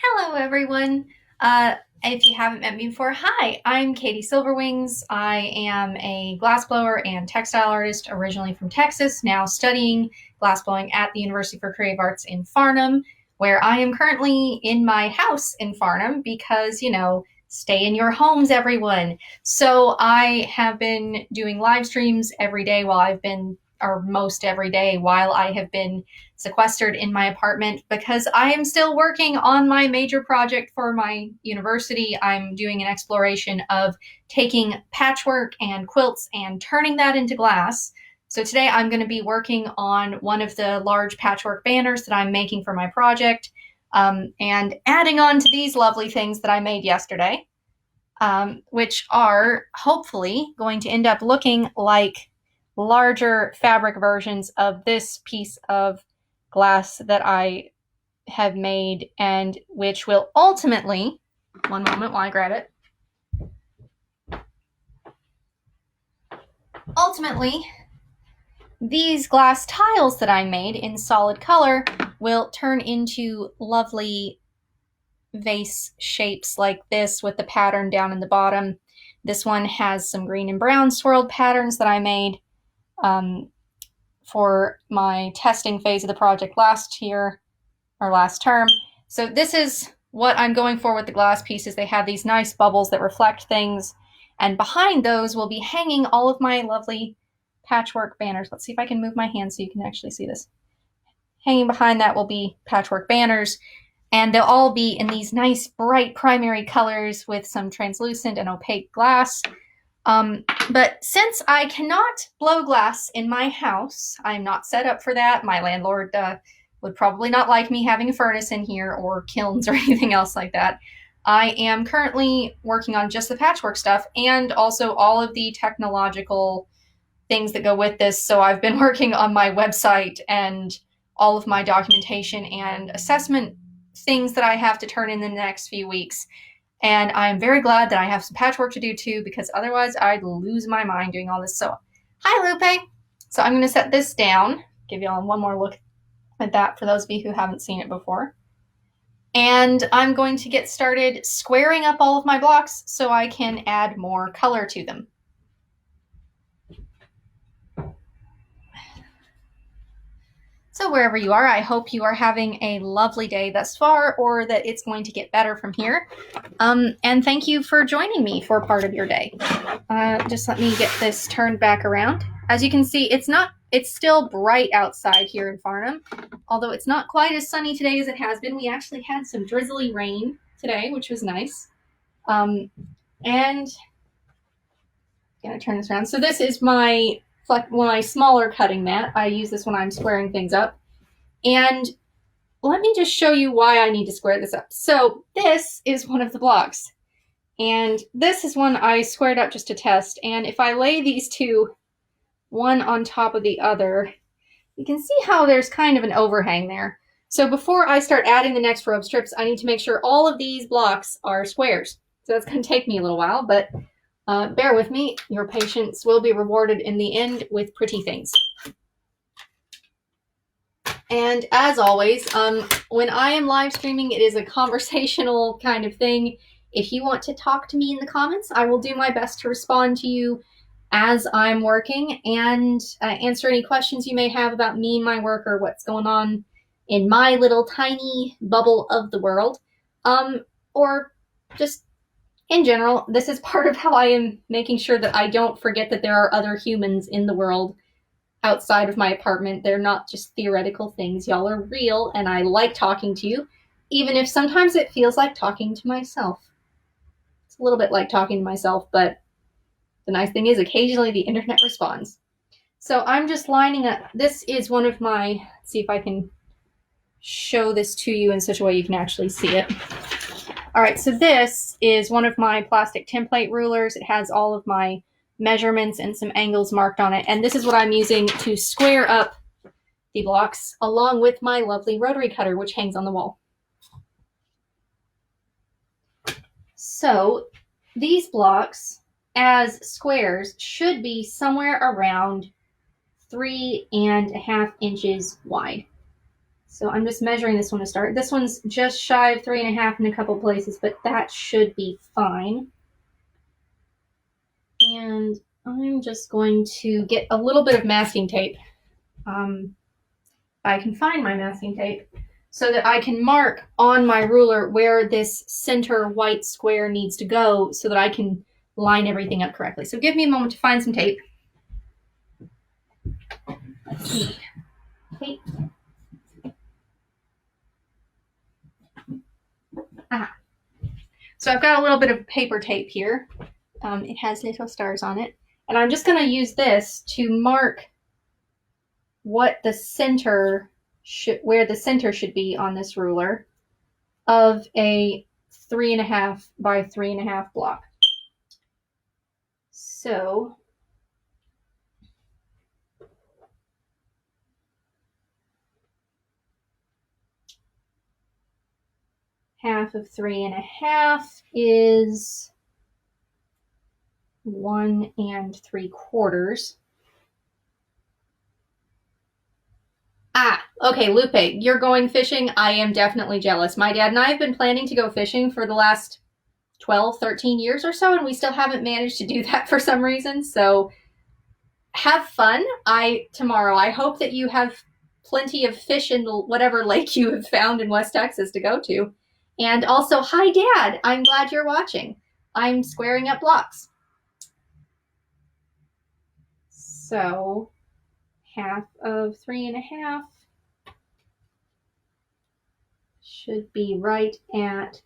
Hello, everyone. If you haven't met me before, hi, I'm Katie Silverwings. I am a glassblower and textile artist originally from Texas, now studying glassblowing at the University for Creative Arts in Farnham, where I am currently in my house in Farnham because, stay in your homes, everyone. So I have been doing live streams every day or most every day while I have been sequestered in my apartment because I am still working on my major project for my university. I'm doing an exploration of taking patchwork and quilts and turning that into glass. So today I'm going to be working on one of the large patchwork banners that I'm making for my project, and adding on to these lovely things that I made yesterday, which are hopefully going to end up looking like larger fabric versions of this piece of glass that I have made, and which will ultimately, one moment while I grab it, ultimately, these glass tiles that I made in solid color will turn into lovely vase shapes like this with the pattern down in the bottom. This one has some green and brown swirled patterns that I made for my testing phase of the project last term. So this is what I'm going for with the glass pieces. They have these nice bubbles that reflect things, and behind those will be hanging all of my lovely patchwork banners. Let's see if I can move my hand so you can actually see this. Hanging behind that will be patchwork banners, and they'll all be in these nice bright primary colors with some translucent and opaque glass. But since I cannot blow glass in my house, I'm not set up for that. My landlord would probably not like me having a furnace in here or kilns or anything else like that. I am currently working on just the patchwork stuff and also all of the technological things that go with this. So I've been working on my website and all of my documentation and assessment things that I have to turn in the next few weeks. And I'm very glad that I have some patchwork to do too, because otherwise I'd lose my mind doing all this. So, hi Lupe. So I'm going to set this down, give you all one more look at that for those of you who haven't seen it before. And I'm going to get started squaring up all of my blocks so I can add more color to them. So wherever you are, I hope you are having a lovely day thus far, or that it's going to get better from here. And thank you for joining me for part of your day. Just let me get this turned back around. As you can see, it's still bright outside here in Farnham, although it's not quite as sunny today as it has been. We actually had some drizzly rain today, which was nice. And I'm gonna turn this around. So this is my smaller cutting mat. I use this when I'm squaring things up. And let me just show you why I need to square this up. So this is one of the blocks. And this is one I squared up just to test. And if I lay these two, one on top of the other, you can see how there's kind of an overhang there. So before I start adding the next row of strips, I need to make sure all of these blocks are squares. So that's going to take me a little while, but bear with me. Your patience will be rewarded in the end with pretty things. And as always, when I am live streaming, it is a conversational kind of thing. If you want to talk to me in the comments, I will do my best to respond to you as I'm working and answer any questions you may have about me and my work or what's going on in my little tiny bubble of the world. Or just in general, this is part of how I am making sure that I don't forget that there are other humans in the world outside of my apartment. They're not just theoretical things. Y'all are real, and I like talking to you, even if sometimes it feels like talking to myself. It's a little bit like talking to myself, but the nice thing is occasionally the internet responds. So I'm just lining up. This is one of my, let's see if I can show this to you in such a way you can actually see it. All right, so this is one of my plastic template rulers. It has all of my measurements and some angles marked on it. And this is what I'm using to square up the blocks, along with my lovely rotary cutter, which hangs on the wall. So these blocks as squares should be somewhere around 3.5 inches wide. So I'm just measuring this one to start. This one's just shy of 3.5 in a couple places, but that should be fine. And I'm just going to get a little bit of masking tape. I can find my masking tape so that I can mark on my ruler where this center white square needs to go so that I can line everything up correctly. So give me a moment to find some tape. Let's see. Tape. So I've got a little bit of paper tape here. It has little stars on it. And I'm just going to use this to mark what the center where the center should be on this ruler of a 3.5 by 3.5 block. So half of 3.5 is 1 3/4. Okay, Lupe, you're going fishing. I am definitely jealous. My dad and I have been planning to go fishing for the last 12, 13 years or so, and we still haven't managed to do that for some reason. So have fun tomorrow. I hope that you have plenty of fish in whatever lake you have found in West Texas to go to. And also, hi, Dad. I'm glad you're watching. I'm squaring up blocks. So half of 3.5 should be right at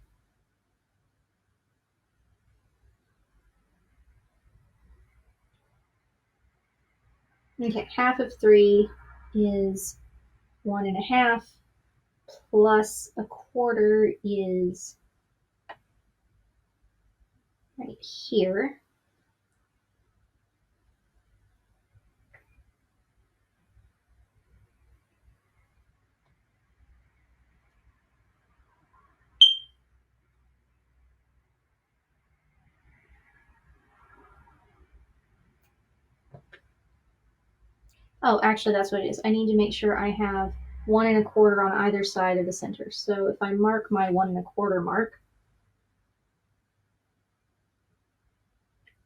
half of 3 is 1.5 plus 1/4 is right here. Oh, actually, that's what it is. I need to make sure I have 1 1/4 on either side of the center. So if I mark my 1 1/4 mark,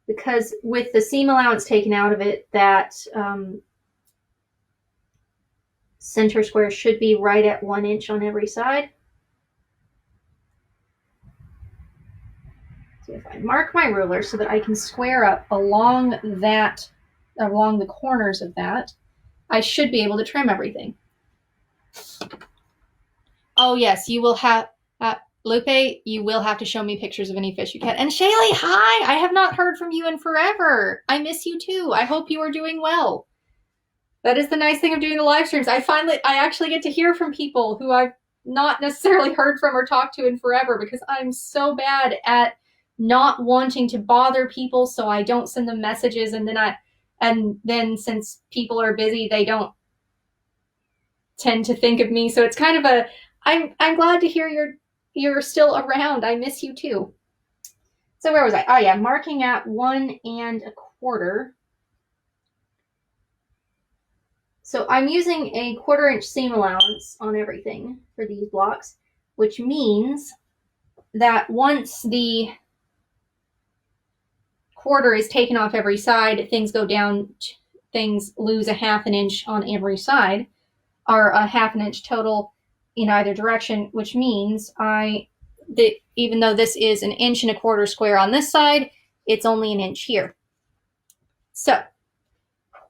because with the seam allowance taken out of it, that center square should be right at 1 inch on every side. So if I mark my ruler so that I can square up along the corners of that, I should be able to trim everything. Oh yes, you will have, Lupe, you will have to show me pictures of any fish you catch. And Shaylee, hi! I have not heard from you in forever. I miss you too. I hope you are doing well. That is the nice thing of doing the live streams. I actually get to hear from people who I've not necessarily heard from or talked to in forever, because I'm so bad at not wanting to bother people, so I don't send them messages, and then since people are busy, they don't tend to think of me. So it's kind of I'm glad to hear you're still around. I miss you too. So where was I? Oh yeah, marking at 1 1/4. So I'm using a 1/4 inch seam allowance on everything for these blocks, which means that once the 1/4 is taken off every side, things go down, things lose a 1/2 inch on every side, or a 1/2 inch total in either direction, which means even though this is 1 1/4 inch square on this side, it's only 1 inch here. So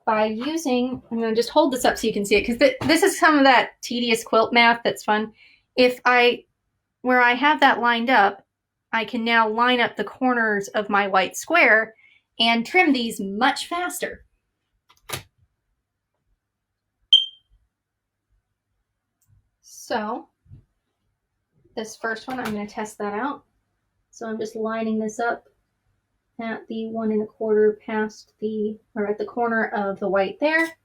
by using, I'm going to just hold this up so you can see it, because this is some of that tedious quilt math that's fun. Where I have that lined up, I can now line up the corners of my white square and trim these much faster. So this first one, I'm going to test that out. So I'm just lining this up at the 1 1/4 at the corner of the white there.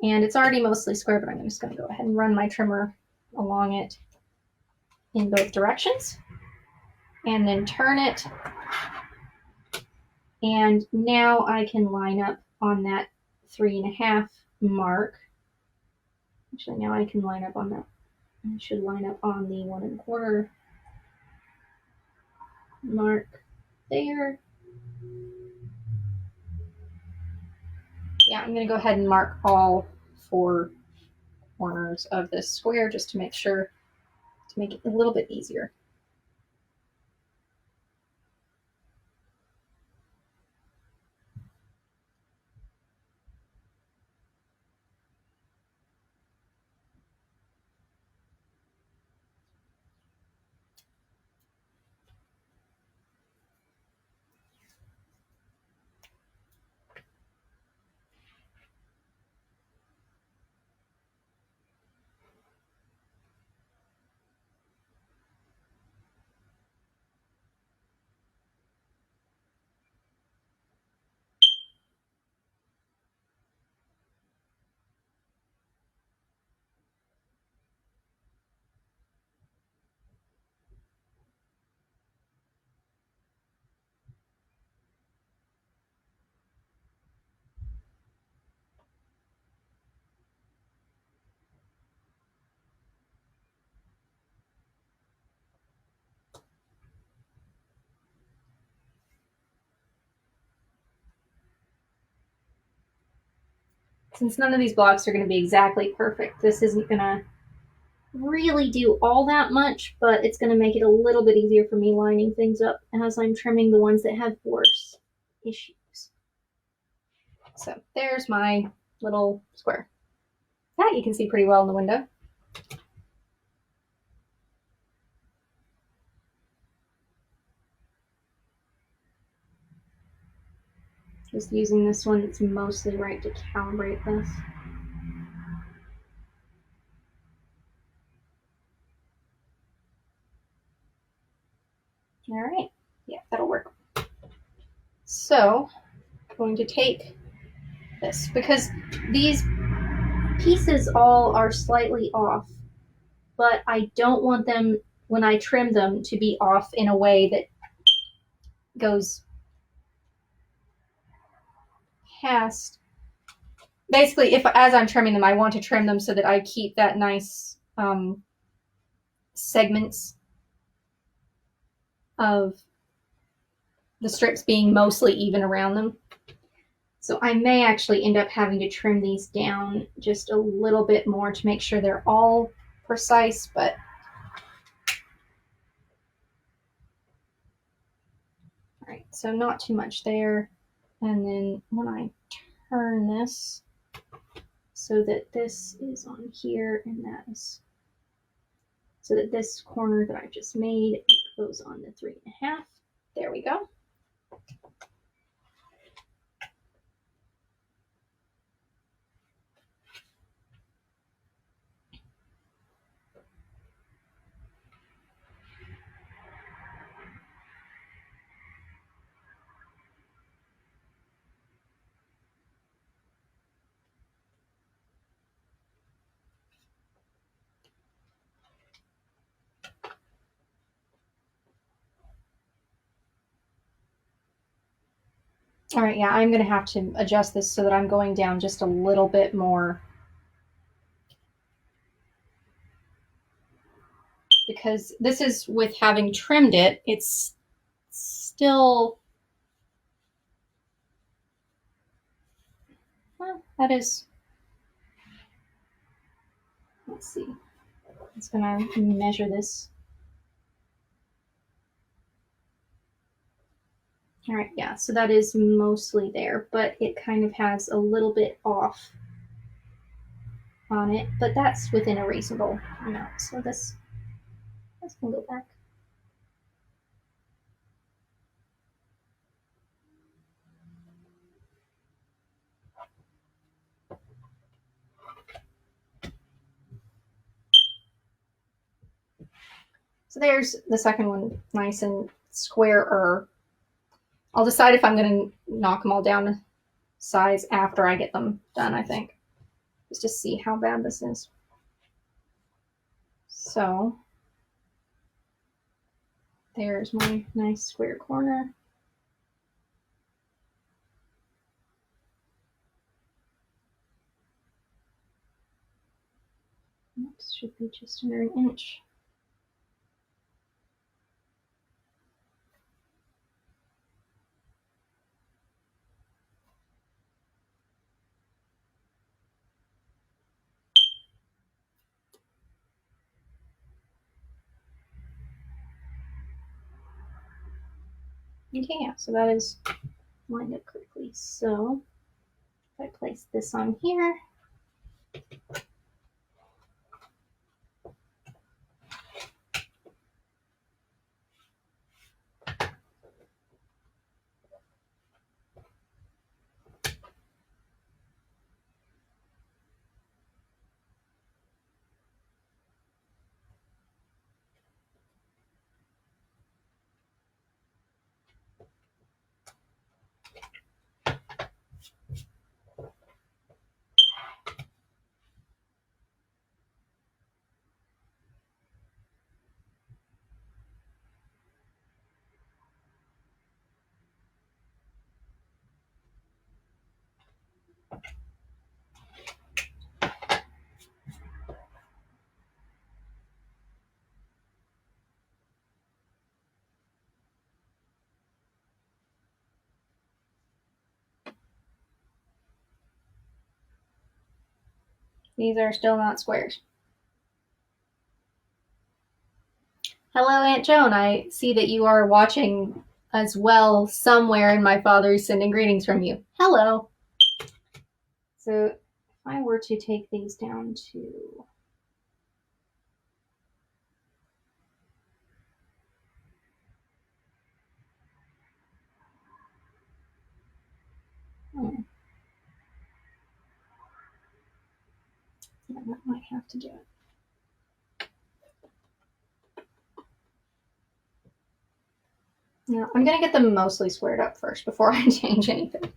And it's already mostly square, but I'm just going to go ahead and run my trimmer along it in both directions. And then turn it. And now I can line up on that 3.5 mark Actually, now I can line up on that. I should line up on the 1 1/4 mark there. Yeah, I'm going to go ahead and mark all 4 corners of this square just to make sure, to make it a little bit easier. Since none of these blocks are going to be exactly perfect, this isn't going to really do all that much, but it's going to make it a little bit easier for me lining things up as I'm trimming the ones that have worse issues. So there's my little square. That you can see pretty well in the window. Just using this one that's mostly right to calibrate this. All right, yeah, that'll work. So I'm going to take this because these pieces all are slightly off, but I don't want them, when I trim them, to be off in a way that goes past. Basically, as I'm trimming them, I want to trim them so that I keep that nice segments of the strips being mostly even around them. So I may actually end up having to trim these down just a little bit more to make sure they're all precise, but all right, so not too much there. And then when I turn this so that this is on here and that is, so that this corner that I just made goes on the 3 1/2. There we go. All right, yeah, I'm going to have to adjust this so that I'm going down just a little bit more. Because this is with having trimmed it, it's still, well, that is, let's see, it's going to measure this. All right, yeah, so that is mostly there, but it kind of has a little bit off on it, but that's within a reasonable amount. So this can go back. So there's the second one, nice and square-er. I'll decide if I'm going to knock them all down to size after I get them done, I think. Just to see how bad this is. So there's my nice square corner. should be just under an inch. Okay, yeah, so that is lined up correctly. So if I place this on here, these are still not squares. Hello, Aunt Joan. I see that you are watching as well somewhere, and my father is sending greetings from you. Hello. So if I were to take these down to... Yeah, that might have to do it. Now, I'm going to get them mostly squared up first before I change anything.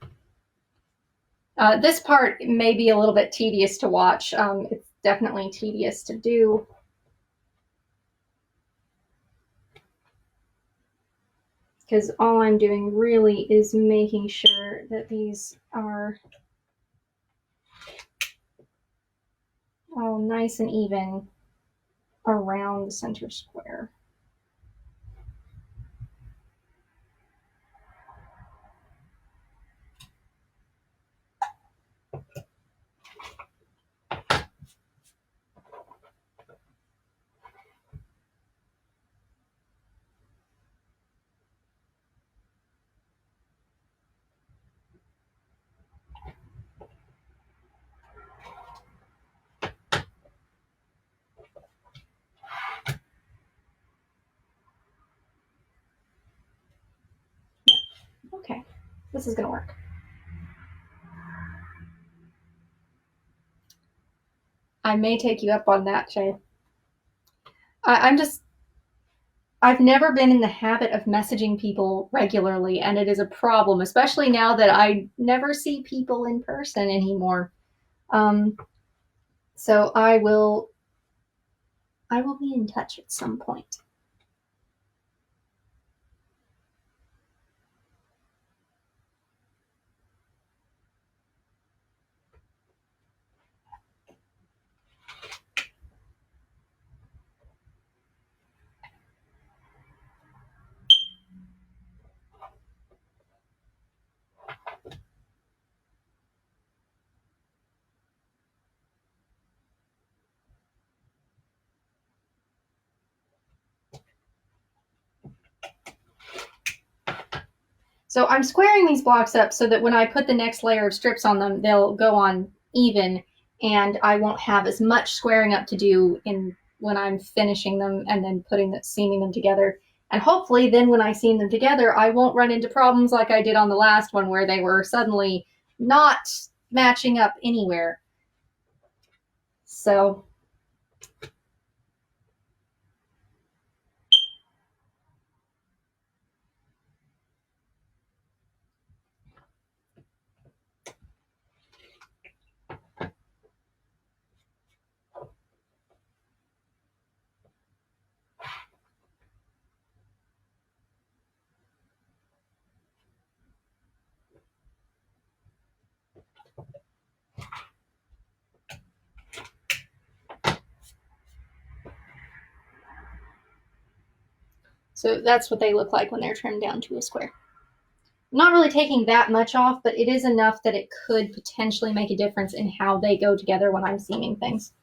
This part may be a little bit tedious to watch. It's definitely tedious to do. Because all I'm doing really is making sure that these are all nice and even around the center square. Okay, this is gonna work. I may take you up on that, Shay. I've never been in the habit of messaging people regularly, and it is a problem, especially now that I never see people in person anymore. So I will be in touch at some point. So I'm squaring these blocks up so that when I put the next layer of strips on them, they'll go on even, and I won't have as much squaring up to do when I'm finishing them and then seaming them together. And hopefully then when I seam them together, I won't run into problems like I did on the last one where they were suddenly not matching up anywhere. So So that's what they look like when they're trimmed down to a square. I'm not really taking that much off, but it is enough that it could potentially make a difference in how they go together when I'm seaming things.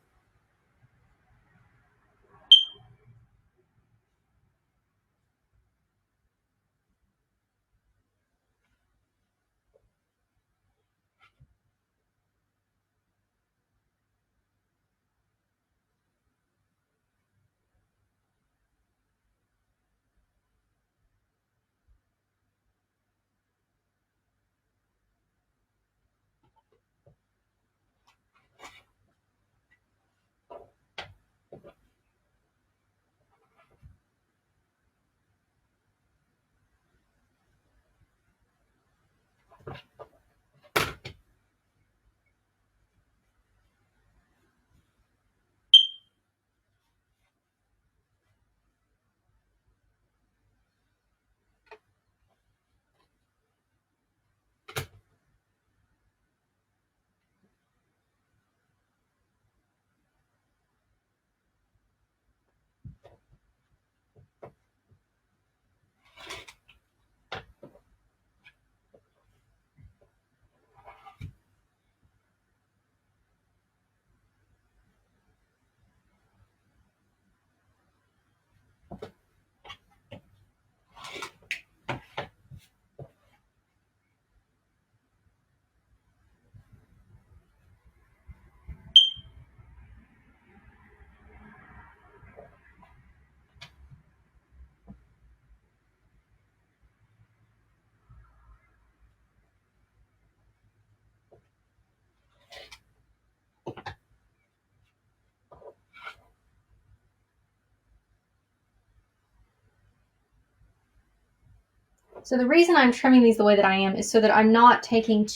So the reason I'm trimming these the way that I am is so that I'm not taking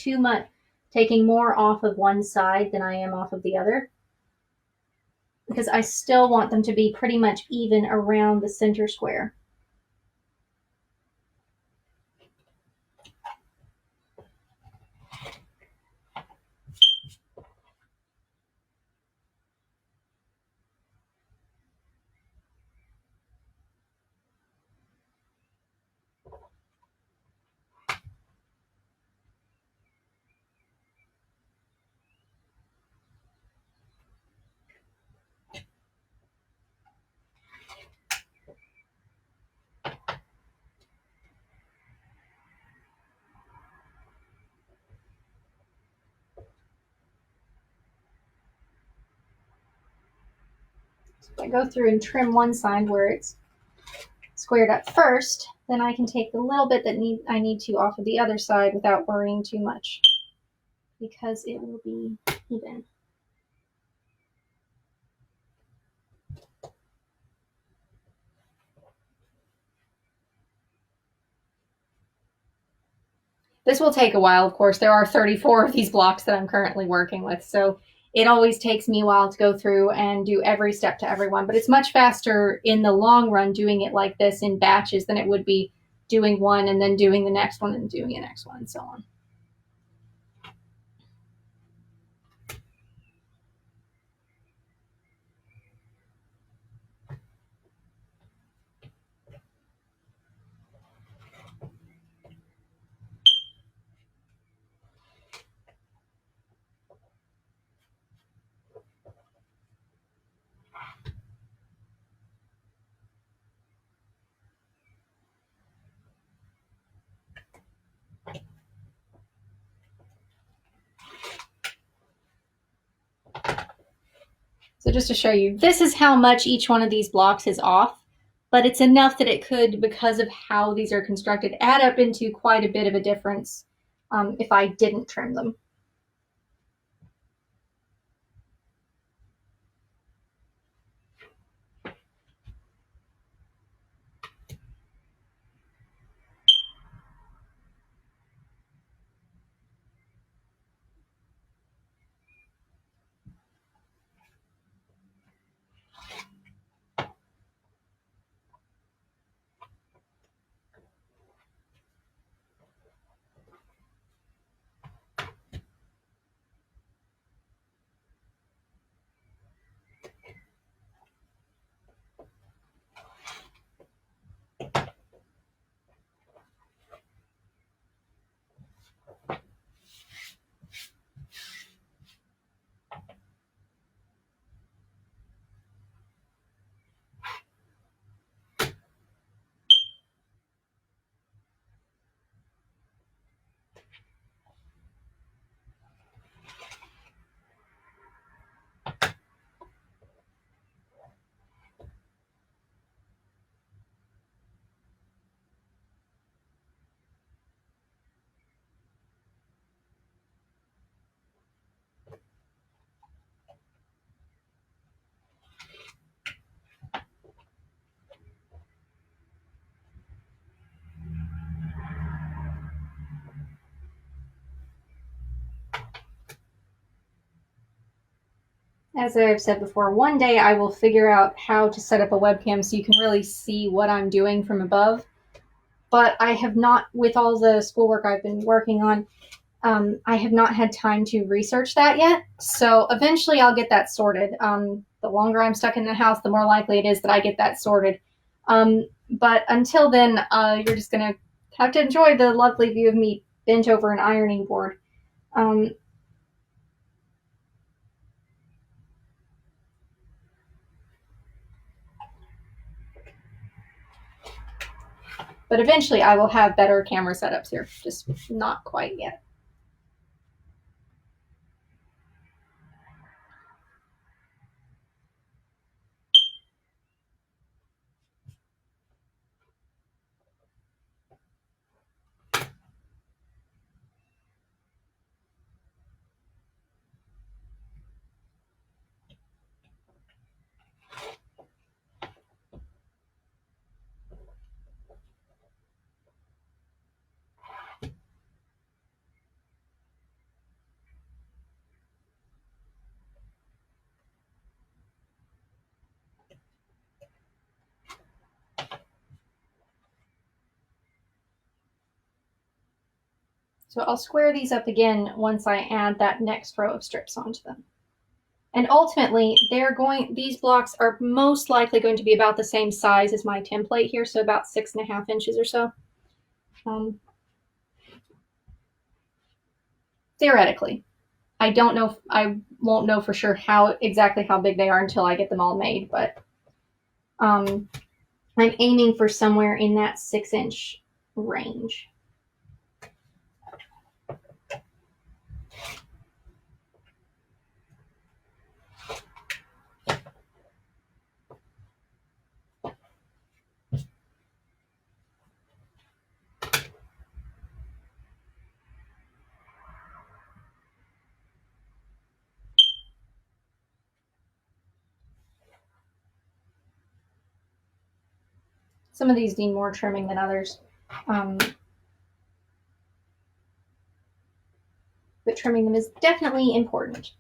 more off of one side than I am off of the other, because I still want them to be pretty much even around the center square. So if I go through and trim one side where it's squared up first, then I can take the little bit that I need to off of the other side without worrying too much, because it will be even. This will take a while, of course. There are 34 of these blocks that I'm currently working with, so it always takes me a while to go through and do every step to everyone, but it's much faster in the long run doing it like this in batches than it would be doing one and then doing the next one and doing the next one and so on. So just to show you, this is how much each one of these blocks is off, but it's enough that it could, because of how these are constructed, add up into quite a bit of a difference if I didn't trim them. as I've said before, one day I will figure out how to set up a webcam so you can really see what I'm doing from above. But I have not, with all the schoolwork I've been working on, I have not had time to research that yet. So eventually I'll get that sorted. The longer I'm stuck in the house, the more likely it is that I get that sorted. But until then, you're just going to have to enjoy the lovely view of me bent over an ironing board. But eventually I will have better camera setups here, just not quite yet. So I'll square these up again once I add that next row of strips onto them. And ultimately, these blocks are most likely going to be about the same size as my template here, so about 6.5 inches or so. Theoretically. I don't know, I won't know for sure exactly how big they are until I get them all made, but I'm aiming for somewhere in that 6-inch range. Some of these need more trimming than others. But trimming them is definitely important.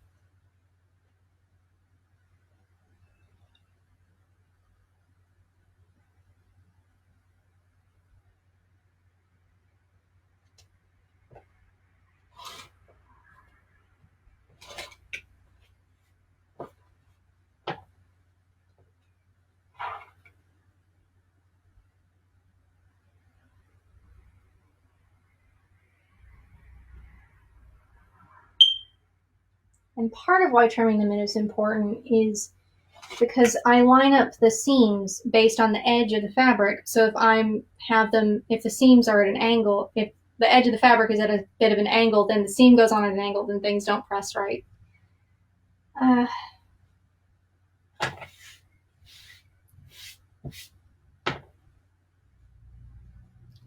And part of why trimming them is important is because I line up the seams based on the edge of the fabric. So if the seams are at an angle, if the edge of the fabric is at a bit of an angle, then the seam goes on at an angle, then things don't press right.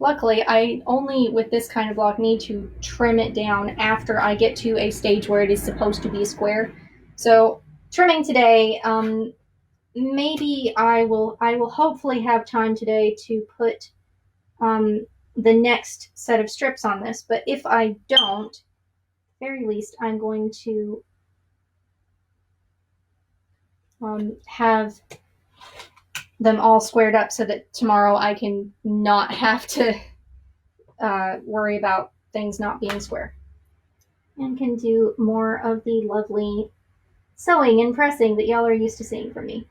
Luckily, I only, with this kind of block, need to trim it down after I get to a stage where it is supposed to be a square. So trimming today, maybe I will hopefully have time today to put the next set of strips on this. But if I don't, at the very least, I'm going to have them all squared up so that tomorrow I can not have to worry about things not being square. And can do more of the lovely sewing and pressing that y'all are used to seeing from me.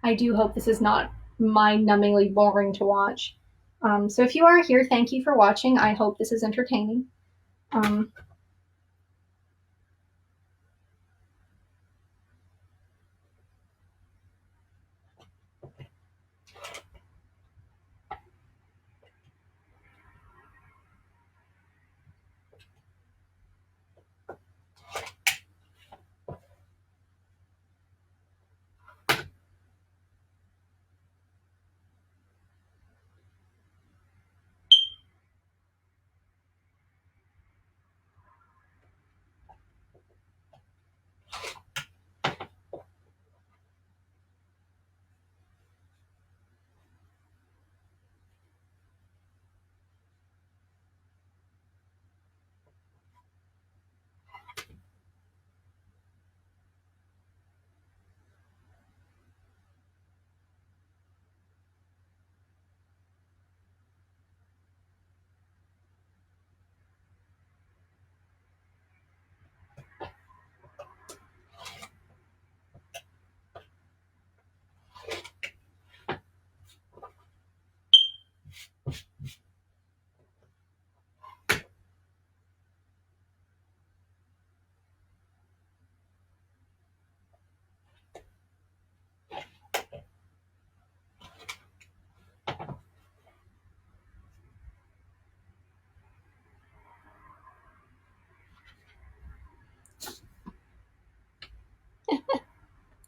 I do hope this is not mind-numbingly boring to watch. So if you are here, thank you for watching. I hope this is entertaining.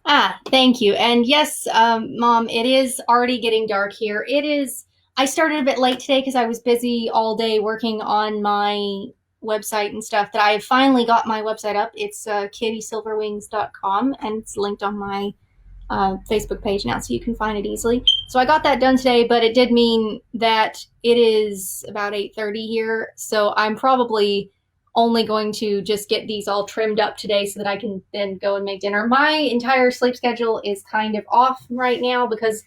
Ah, thank you. And yes, Mom, it is already getting dark here. It is. I started a bit late today because I was busy all day working on my website and stuff. That I have finally got my website up. It's kittysilverwings.com, and it's linked on my Facebook page now, so you can find it easily. So I got that done today, but it did mean that it is about 8:30 here, so I'm probably only going to just get these all trimmed up today so that I can then go and make dinner. My entire sleep schedule is kind of off right now because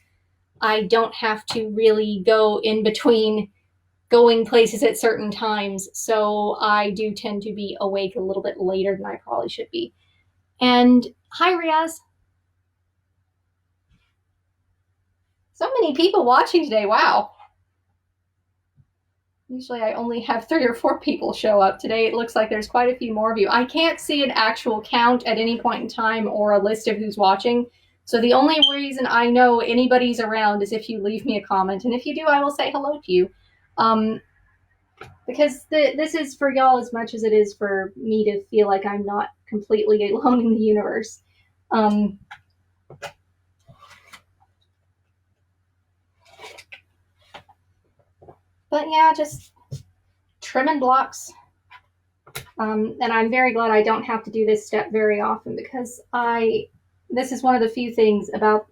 I don't have to really go in between going places at certain times, so I do tend to be awake a little bit later than I probably should be. And hi, Riaz. So many people watching today. Wow. Usually I only have 3 or 4 people show up. Today it looks like there's quite a few more of you. I can't see an actual count at any point in time or a list of who's watching. So the only reason I know anybody's around is if you leave me a comment. And if you do, I will say hello to you. Because this is for y'all as much as it is for me to feel like I'm not completely alone in the universe. But yeah, just trimming blocks. And I'm very glad I don't have to do this step very often because this is one of the few things about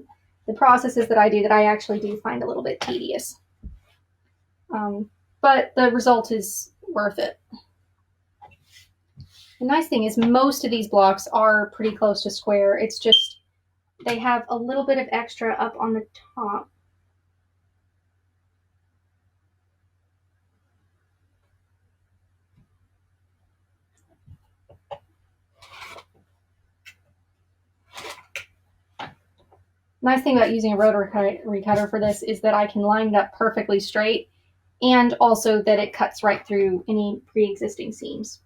the processes that I do that I actually do find a little bit tedious. But the result is worth it. The nice thing is most of these blocks are pretty close to square. It's just they have a little bit of extra up on the top. Nice thing about using a rotary cutter for this is that I can line it up perfectly straight, and also that it cuts right through any pre-existing seams.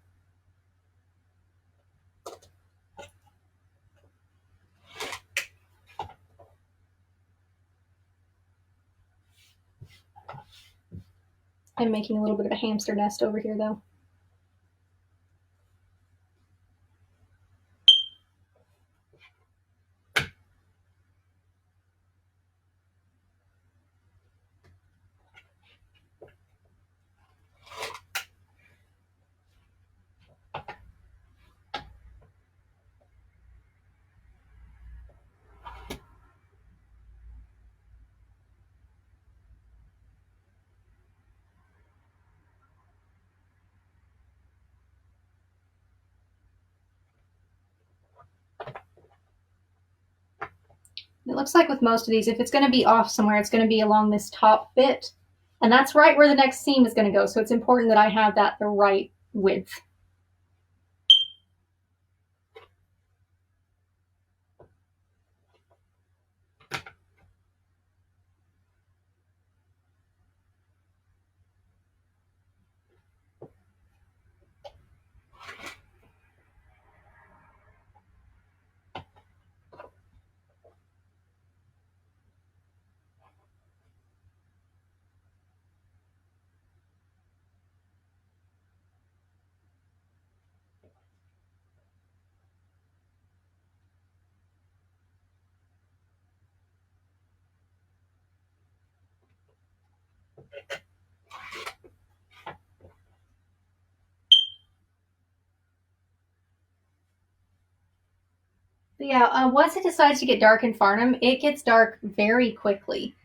I'm making a little bit of a hamster nest over here, though. It looks like with most of these, if it's going to be off somewhere, it's going to be along this top bit. And that's right where the next seam is going to go. So it's important that I have that the right width. But yeah, once it decides to get dark in Farnham, it gets dark very quickly.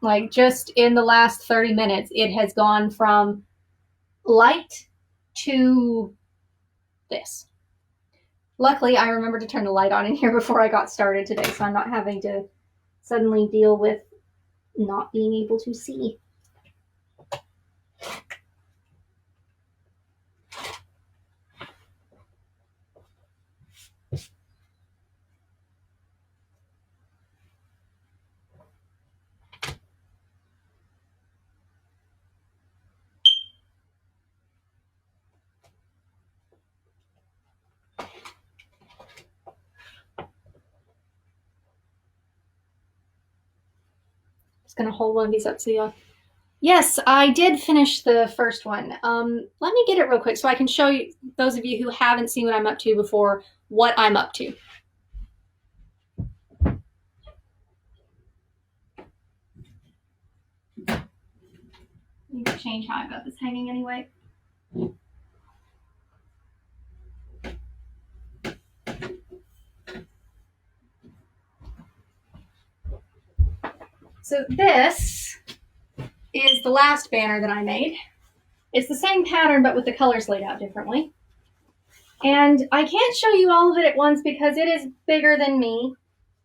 Like just in the last 30 minutes, it has gone from light to this. Luckily, I remembered to turn the light on in here before I got started today, so I'm not having to suddenly deal with not being able to see. Just gonna hold one of these up so you. Yes, I did finish the first one. Let me get it real quick so I can show you, those of you who haven't seen what I'm up to before, what I'm up to. need to change how I've got this hanging anyway. So this is the last banner that I made. It's the same pattern, but with the colors laid out differently. And I can't show you all of it at once because it is bigger than me.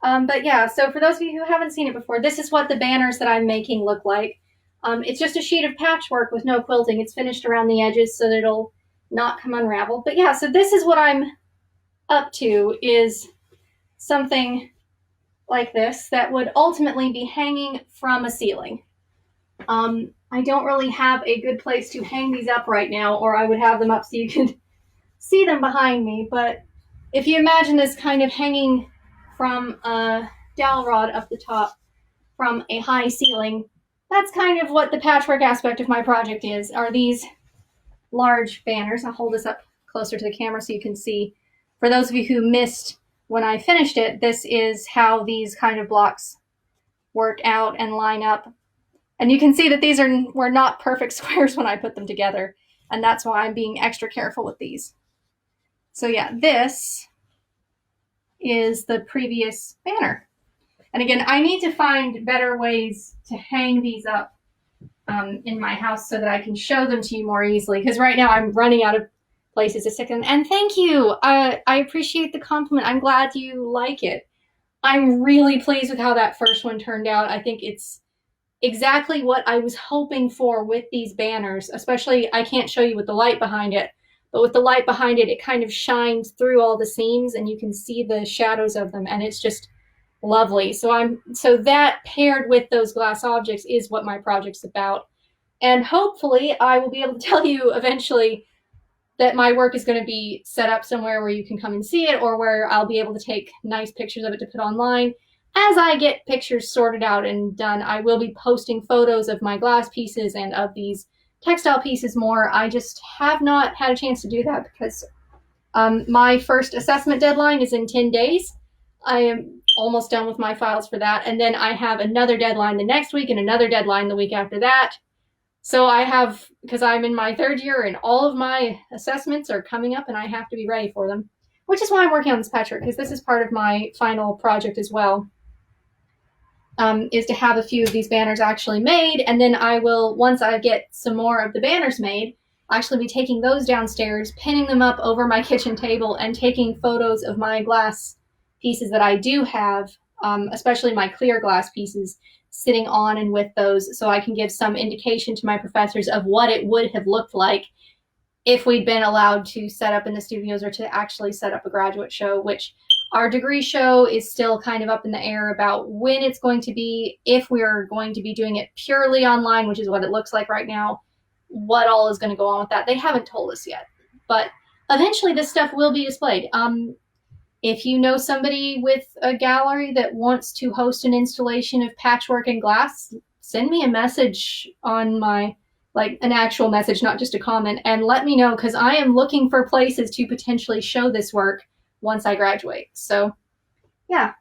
But yeah, so for those of you who haven't seen it before, this is what the banners that I'm making look like. It's just a sheet of patchwork with no quilting. It's finished around the edges so that it'll not come unraveled. But yeah, so this is what I'm up to, is something like this that would ultimately be hanging from a ceiling. I don't really have a good place to hang these up right now, or I would have them up so you can see them behind me. But if you imagine this kind of hanging from a dowel rod up the top from a high ceiling, that's kind of what the patchwork aspect of my project is, are these large banners. I'll hold this up closer to the camera so you can see. For those of you who missed when I finished it, this is how these kind of blocks work out and line up. And you can see that these were not perfect squares when I put them together, and that's why I'm being extra careful with these. So yeah, this is the previous banner. And again, I need to find better ways to hang these up in my house so that I can show them to you more easily, because right now I'm running out of places to stick them. And thank you. I appreciate the compliment. I'm glad you like it. I'm really pleased with how that first one turned out. I think it's exactly what I was hoping for with these banners, especially I can't show you with the light behind it, but with the light behind it, it kind of shines through all the seams and you can see the shadows of them, and it's just lovely. So that paired with those glass objects is what my project's about. And hopefully I will be able to tell you eventually that my work is going to be set up somewhere where you can come and see it, or where I'll be able to take nice pictures of it to put online. As I get pictures sorted out and done, I will be posting photos of my glass pieces and of these textile pieces more. I just have not had a chance to do that because my first assessment deadline is in 10 days. I am almost done with my files for that. And then I have another deadline the next week and another deadline the week after that. So I have, because I'm in my third year and all of my assessments are coming up and I have to be ready for them, which is why I'm working on this patchwork, because this is part of my final project as well. Is to have a few of these banners actually made, and then I will, once I get some more of the banners made, I'll actually be taking those downstairs, pinning them up over my kitchen table, and taking photos of my glass pieces that I do have, especially my clear glass pieces, sitting on and with those, so I can give some indication to my professors of what it would have looked like if we'd been allowed to set up in the studios or to actually set up a graduate show, which our degree show is still kind of up in the air about when it's going to be, if we're going to be doing it purely online, which is what it looks like right now, what all is going to go on with that. They haven't told us yet, but eventually this stuff will be displayed. If you know somebody with a gallery that wants to host an installation of patchwork and glass, send me a message on my, like an actual message, not just a comment, and let me know, because I am looking for places to potentially show this work once I graduate. So yeah.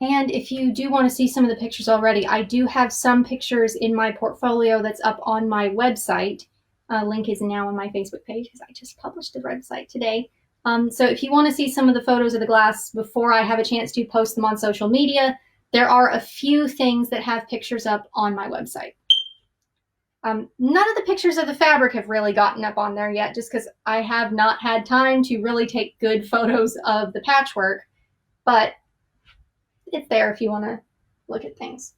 And if you do want to see some of the pictures already, I do have some pictures in my portfolio that's up on my website. Link is now on my Facebook page because I just published the website today. So if you want to see some of the photos of the glass before I have a chance to post them on social media, there are a few things that have pictures up on my website. None of the pictures of the fabric have really gotten up on there yet, just because I have not had time to really take good photos of the patchwork, but it's there if you want to look at things.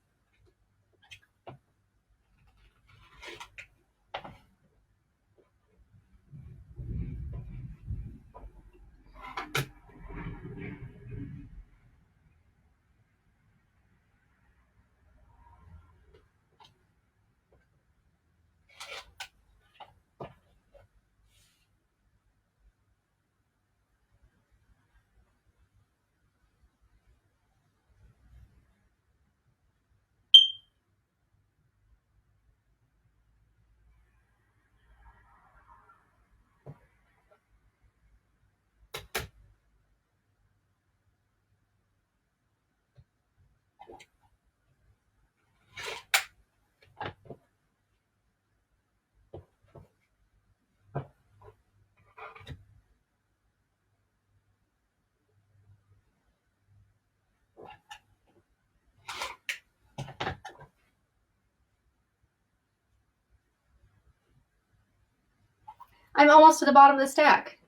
I'm almost to the bottom of the stack.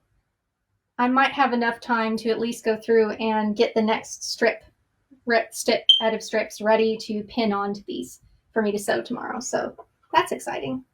I might have enough time to at least go through and get the next head of strips ready to pin onto these for me to sew tomorrow. So that's exciting.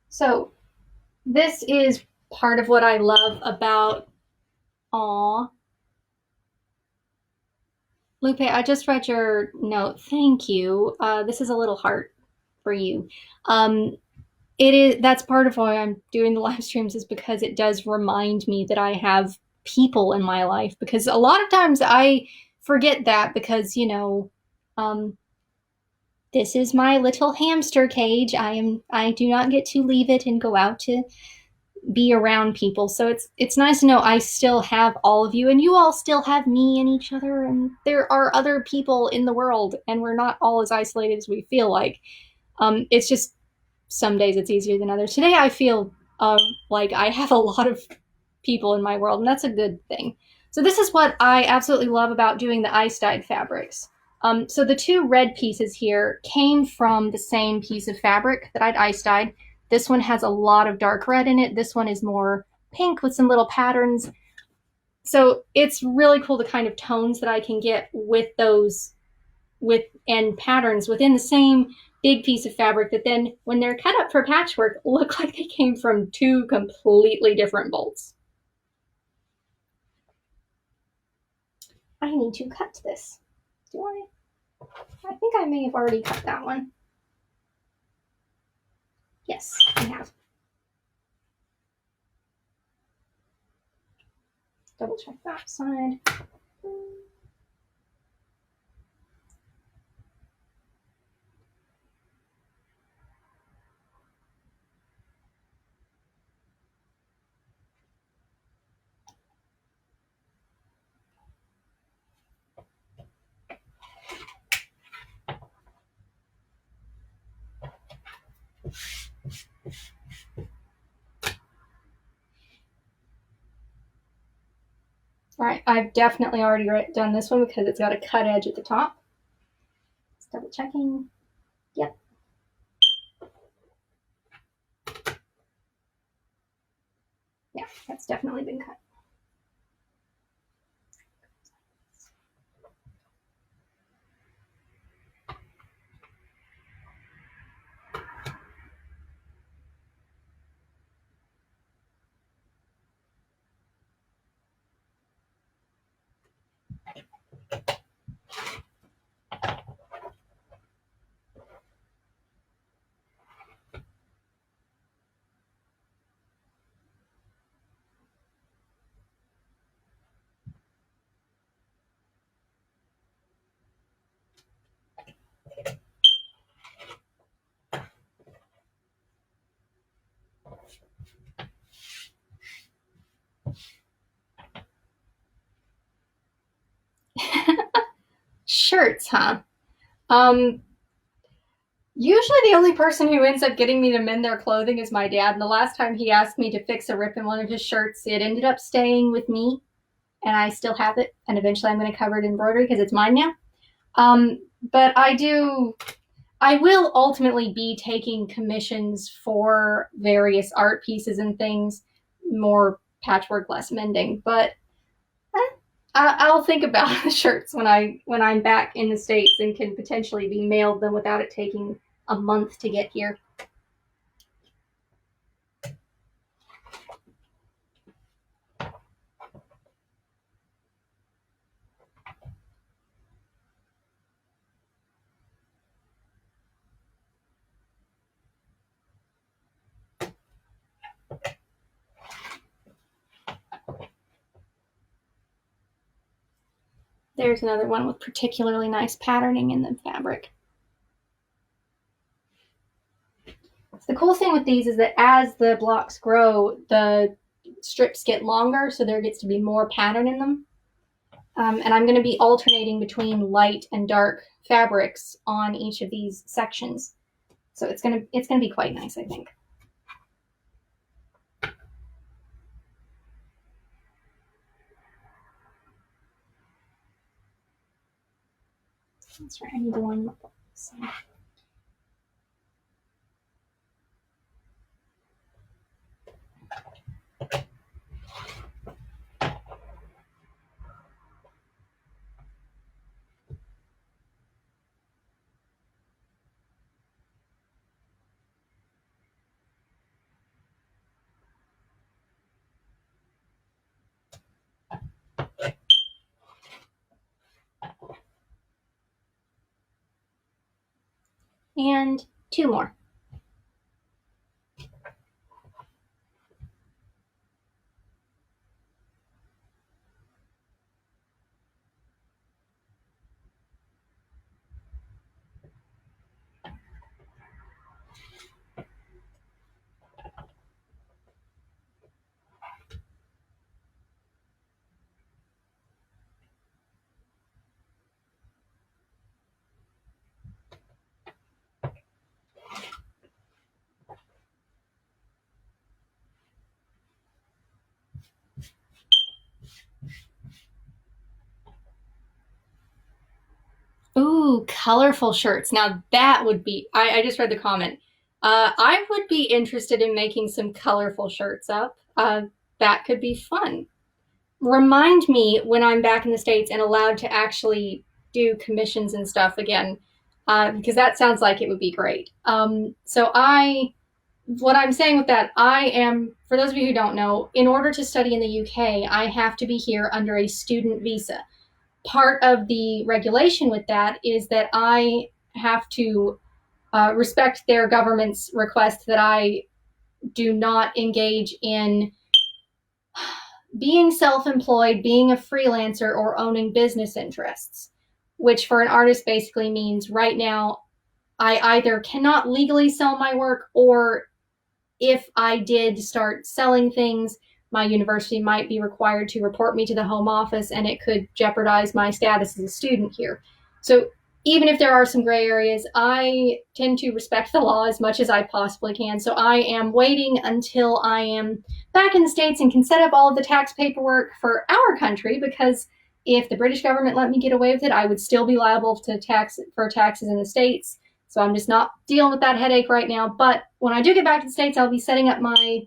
So this is part of what I love about, aw, Lupe, I just read your note. Thank you. This is a little heart for you. It is, that's part of why I'm doing the live streams, is because it does remind me that I have people in my life, because a lot of times I forget that because, you know, this is my little hamster cage. I do not get to leave it and go out to be around people. So it's nice to know I still have all of you, and you all still have me and each other, and there are other people in the world, and we're not all as isolated as we feel like. It's just some days it's easier than others. Today I feel like I have a lot of people in my world, and that's a good thing. So this is what I absolutely love about doing the ice-dyed fabrics. So the two red pieces here came from the same piece of fabric that I'd ice-dyed. This one has a lot of dark red in it. This one is more pink with some little patterns. So it's really cool the kind of tones that I can get with those and patterns within the same big piece of fabric that then, when they're cut up for patchwork, look like they came from two completely different bolts. I need to cut this. Do I? I think I may have already cut that one. Yes, I have. Double check that side. All right, I've definitely already done this one because it's got a cut edge at the top. Just double checking. Yep. Yeah, that's definitely been cut. Shirts, huh? Usually the only person who ends up getting me to mend their clothing is my dad. And the last time he asked me to fix a rip in one of his shirts, it ended up staying with me, and I still have it. And eventually I'm going to cover it in embroidery because it's mine now. But I will ultimately be taking commissions for various art pieces and things, more patchwork, less mending. But I'll think about the shirts when I'm back in the States and can potentially be mailed them without it taking a month to get here. There's another one with particularly nice patterning in the fabric. The cool thing with these is that as the blocks grow, the strips get longer, so there gets to be more pattern in them. And I'm going to be alternating between light and dark fabrics on each of these sections. So it's going to be quite nice, I think. That's right, I need to line them up. So. And 2 more. Ooh, colorful shirts. Now that would be, I just read the comment. I would be interested in making some colorful shirts up. That could be fun. Remind me when I'm back in the States and allowed to actually do commissions and stuff again, because that sounds like it would be great. What I'm saying with that, I am, for those of you who don't know, in order to study in the UK, I have to be here under a student visa. Part of the regulation with that is that I have to respect their government's request that I do not engage in being self-employed, being a freelancer, or owning business interests, which for an artist basically means right now I either cannot legally sell my work, or if I did start selling things, my university might be required to report me to the home office, and it could jeopardize my status as a student here. So even if there are some gray areas, I tend to respect the law as much as I possibly can. So I am waiting until I am back in the States and can set up all of the tax paperwork for our country, because if the British government let me get away with it, I would still be liable to taxes in the States. So I'm just not dealing with that headache right now. But when I do get back to the States, I'll be setting up my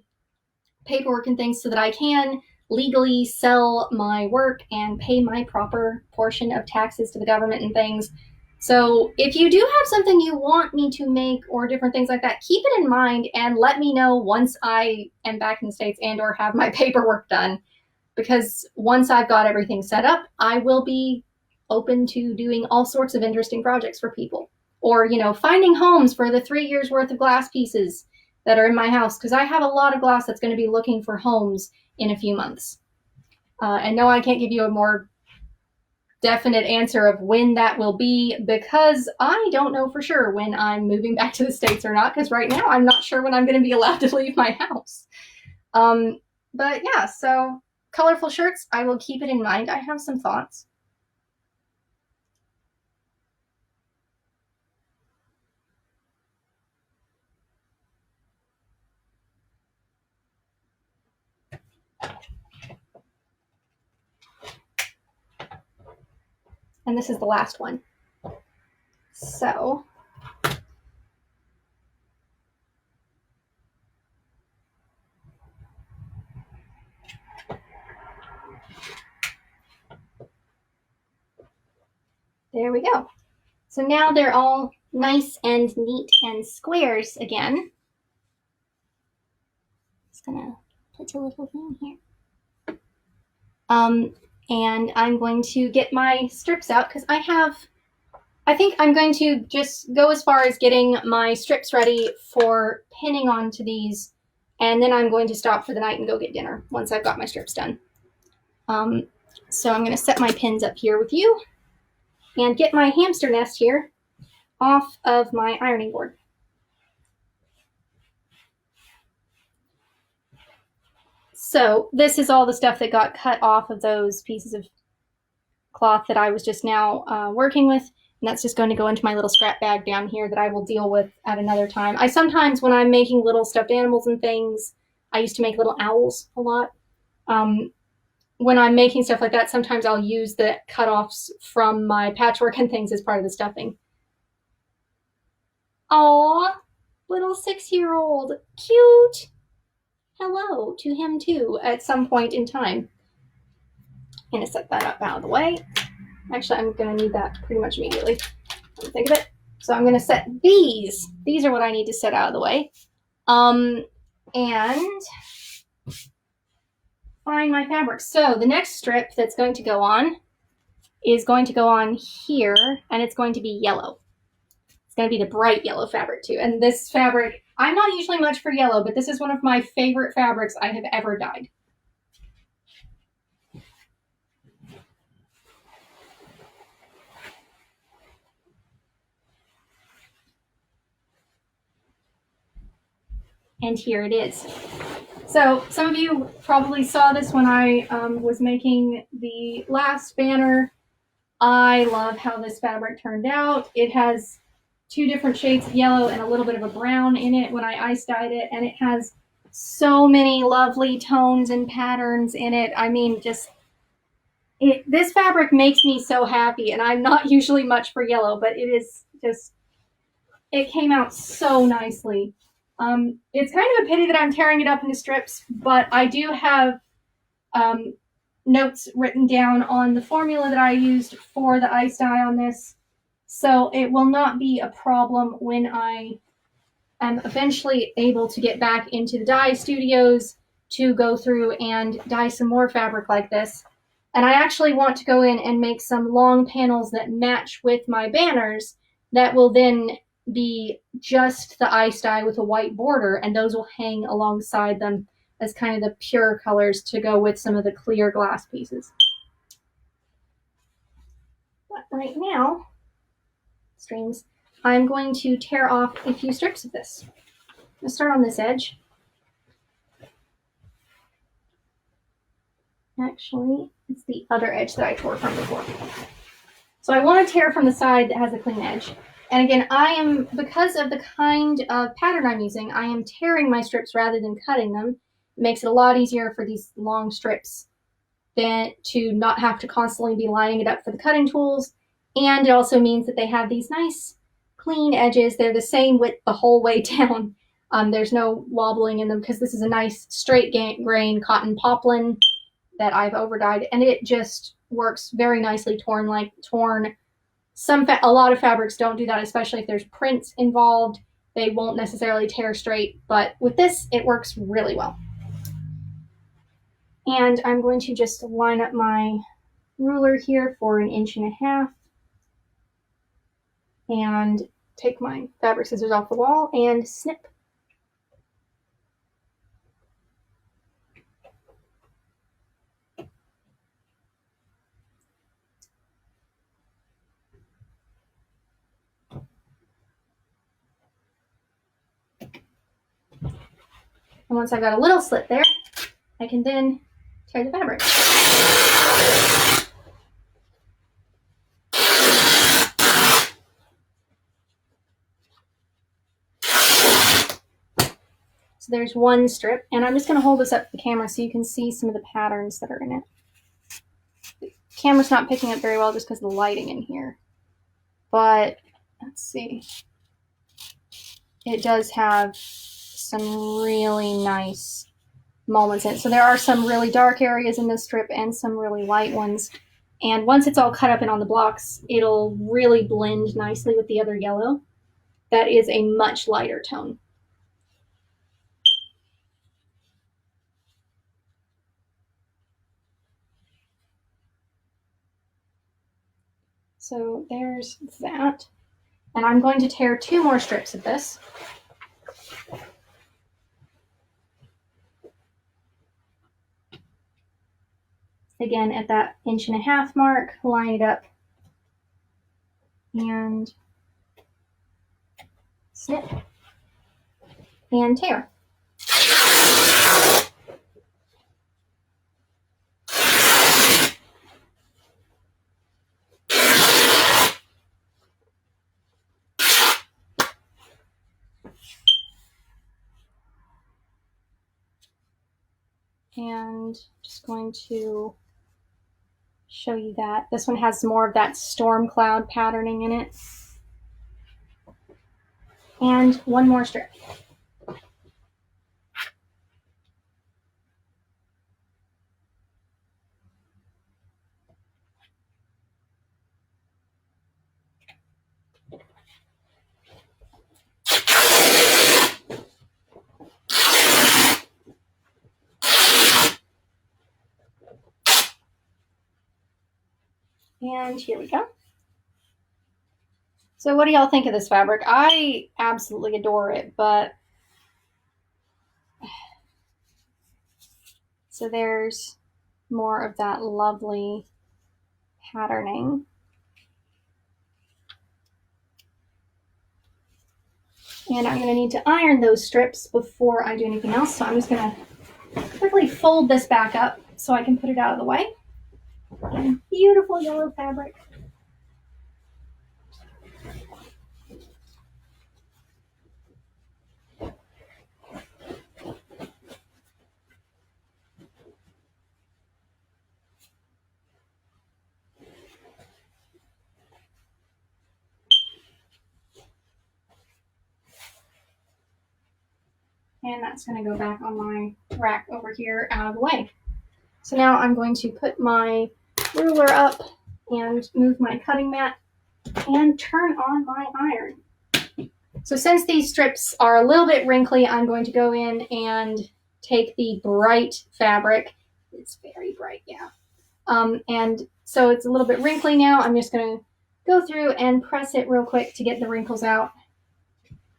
paperwork and things so that I can legally sell my work and pay my proper portion of taxes to the government and things. So if you do have something you want me to make or different things like that, keep it in mind and let me know once I am back in the States and or have my paperwork done. Because once I've got everything set up, I will be open to doing all sorts of interesting projects for people. Or, you know, finding homes for the 3 years worth of glass pieces that are in my house, because I have a lot of glass that's going to be looking for homes in a few months. And no, I can't give you a more definite answer of when that will be, because I don't know for sure when I'm moving back to the States or not, because right now I'm not sure when I'm going to be allowed to leave my house. But yeah, so colorful shirts, I will keep it in mind. I have some thoughts. And this is the last one. So there we go. So now they're all nice and neat and squares again. Just gonna put a little thing here. And I'm going to get my strips out, because I think I'm going to just go as far as getting my strips ready for pinning onto these, and then I'm going to stop for the night and go get dinner once I've got my strips done. So I'm going to set my pins up here with you and get my hamster nest here off of my ironing board. So this is all the stuff that got cut off of those pieces of cloth that I was just now working with. And that's just going to go into my little scrap bag down here that I will deal with at another time. I sometimes, when I'm making little stuffed animals and things, I used to make little owls a lot. When I'm making stuff like that, sometimes I'll use the cutoffs from my patchwork and things as part of the stuffing. Aww, little 6-year-old, cute. Hello to him too at some point in time. I'm gonna set that up out of the way. Actually, I'm gonna need that pretty much immediately. Think of it. So I'm gonna set these. These are what I need to set out of the way. And find my fabric. So the next strip that's going to go on is going to go on here, and it's going to be yellow. It's going to be the bright yellow fabric too. And this fabric, I'm not usually much for yellow, but this is one of my favorite fabrics I have ever dyed. And here it is. So some of you probably saw this when I was making the last banner. I love how this fabric turned out. It has 2 different shades of yellow and a little bit of a brown in it when I ice dyed it, and it has so many lovely tones and patterns in it. I mean, this fabric makes me so happy, and I'm not usually much for yellow, but it came out so nicely. It's kind of a pity that I'm tearing it up into strips, but I do have notes written down on the formula that I used for the ice dye on this, so it will not be a problem when I am eventually able to get back into the dye studios to go through and dye some more fabric like this. And I actually want to go in and make some long panels that match with my banners that will then be just the ice dye with a white border, and those will hang alongside them as kind of the pure colors to go with some of the clear glass pieces. But right now, streams, I'm going to tear off a few strips of this. Let's start on this edge. Actually, it's the other edge that I tore from before. So I want to tear from the side that has a clean edge. And again, because of the kind of pattern I'm using, I am tearing my strips rather than cutting them. It makes it a lot easier for these long strips than to not have to constantly be lining it up for the cutting tools. And it also means that they have these nice clean edges. They're the same width the whole way down. There's no wobbling in them because this is a nice straight grain cotton poplin that I've overdyed, and it just works very nicely torn. A lot of fabrics don't do that, especially if there's prints involved. They won't necessarily tear straight, but with this, it works really well. And I'm going to just line up my ruler here for 1.5 inches and take my fabric scissors off the wall and snip. And once I've got a little slit there, I can then tear the fabric. So there's one strip, and I'm just going to hold this up to the camera so you can see some of the patterns that are in it. The camera's not picking up very well just because of the lighting in here. But let's see. It does have some really nice moments in it. So there are some really dark areas in this strip and some really light ones. And once it's all cut up and on the blocks, it'll really blend nicely with the other yellow. That is a much lighter tone. So there's that. And I'm going to tear 2 more strips of this. Again, at that 1.5 inch mark, line it up and snip and tear. And just going to show you that. This one has more of that storm cloud patterning in it. And one more strip. And here we go. So what do y'all think of this fabric? I absolutely adore it, but so there's more of that lovely patterning. And I'm going to need to iron those strips before I do anything else. So I'm just going to quickly fold this back up so I can put it out of the way. And beautiful yellow fabric. And that's going to go back on my rack over here out of the way. So now I'm going to put my ruler up and move my cutting mat and turn on my iron. So since these strips are a little bit wrinkly, I'm going to go in and take the bright fabric. It's very bright, yeah. And so it's a little bit wrinkly now. I'm just going to go through and press it real quick to get the wrinkles out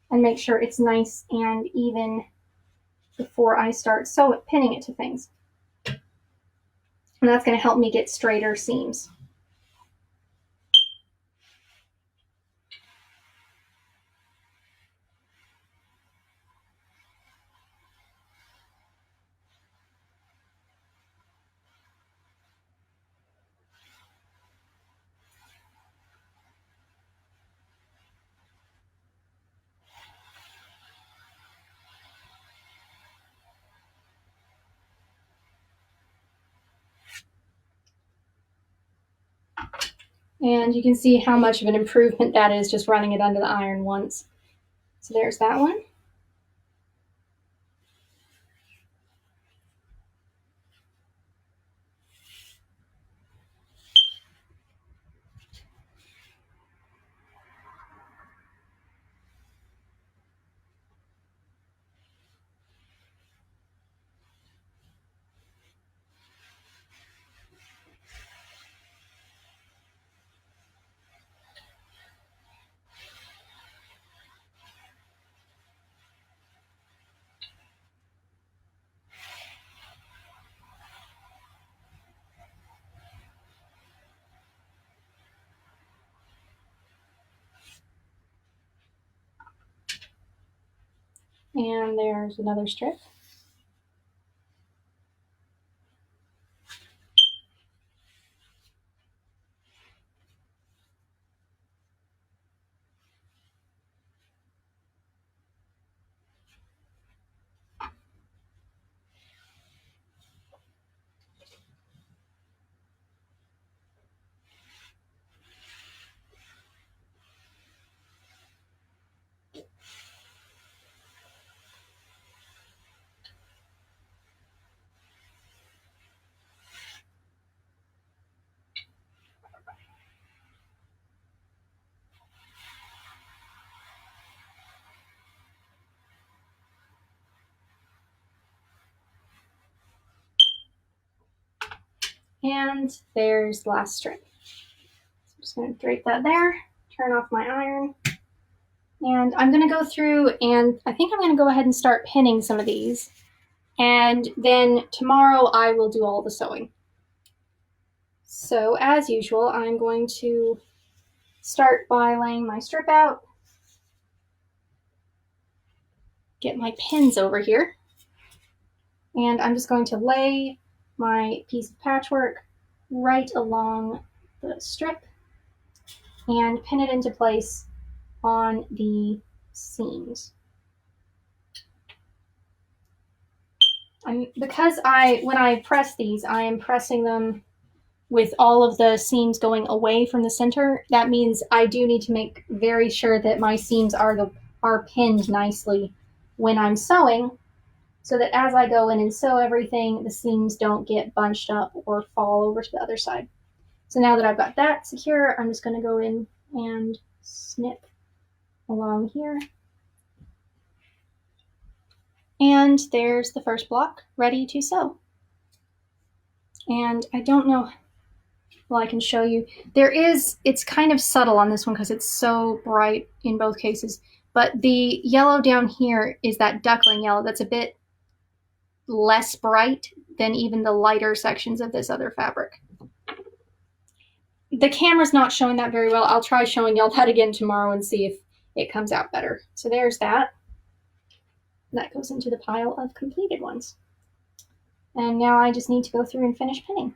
and make sure it's nice and even before I start pinning it to things. And that's going to help me get straighter seams. And you can see how much of an improvement that is just running it under the iron once. So there's that one. And there's another strip. And there's the last strip. So I'm just going to drape that there, turn off my iron. And I'm going to go through and I think I'm going to go ahead and start pinning some of these. And then tomorrow I will do all the sewing. So as usual, I'm going to start by laying my strip out. Get my pins over here. And I'm just going to lay my piece of patchwork right along the strip and pin it into place on the seams. when I press these, I am pressing them with all of the seams going away from the center. That means I do need to make very sure that my seams are pinned nicely when I'm sewing, so that as I go in and sew everything, the seams don't get bunched up or fall over to the other side. So now that I've got that secure, I'm just going to go in and snip along here. And there's the first block ready to sew. And I don't know, well, I can show you. It's kind of subtle on this one because it's so bright in both cases. But the yellow down here is that duckling yellow that's a bit less bright than even the lighter sections of this other fabric. The camera's not showing that very well. I'll try showing y'all that again tomorrow and see if it comes out better. So there's that. That goes into the pile of completed ones. And now I just need to go through and finish pinning.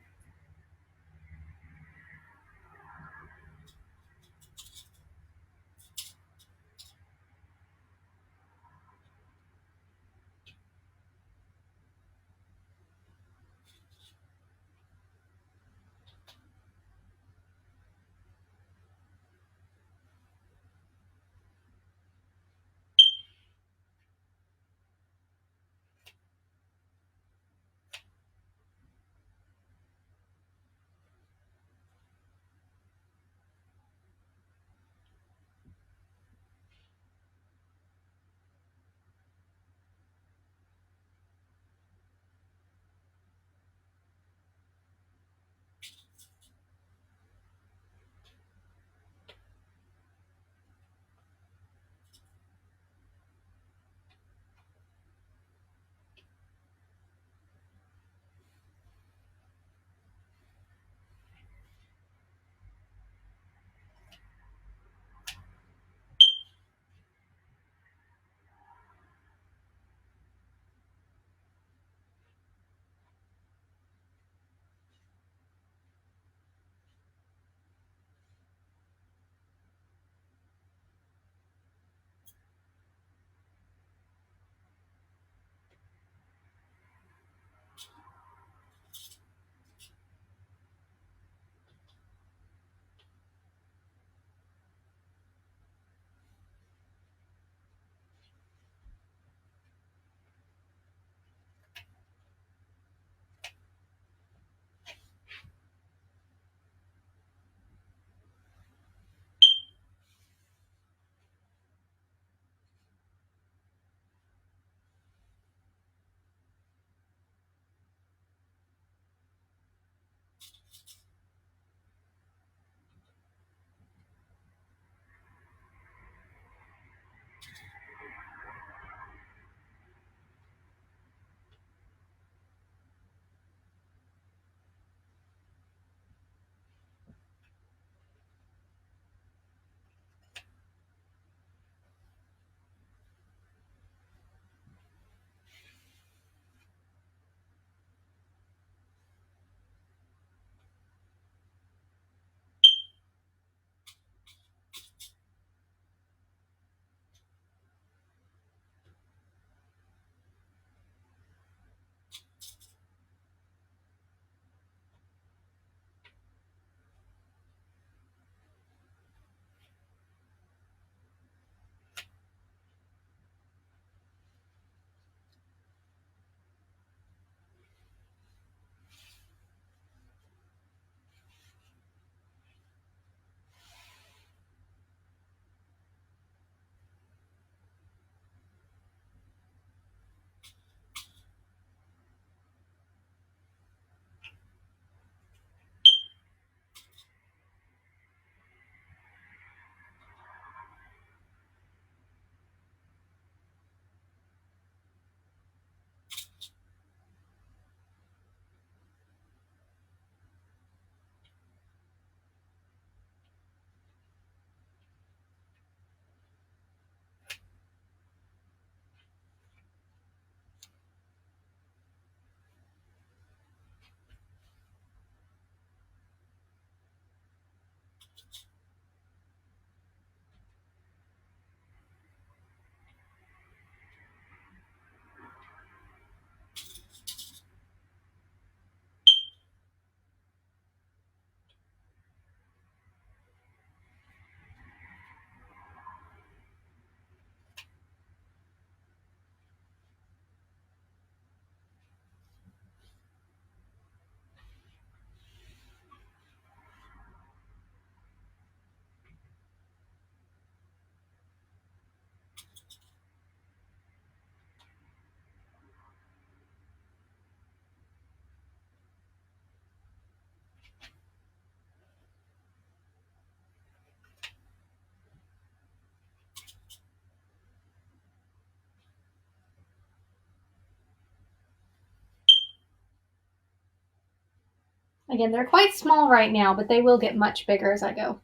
Again, they're quite small right now, but they will get much bigger as I go.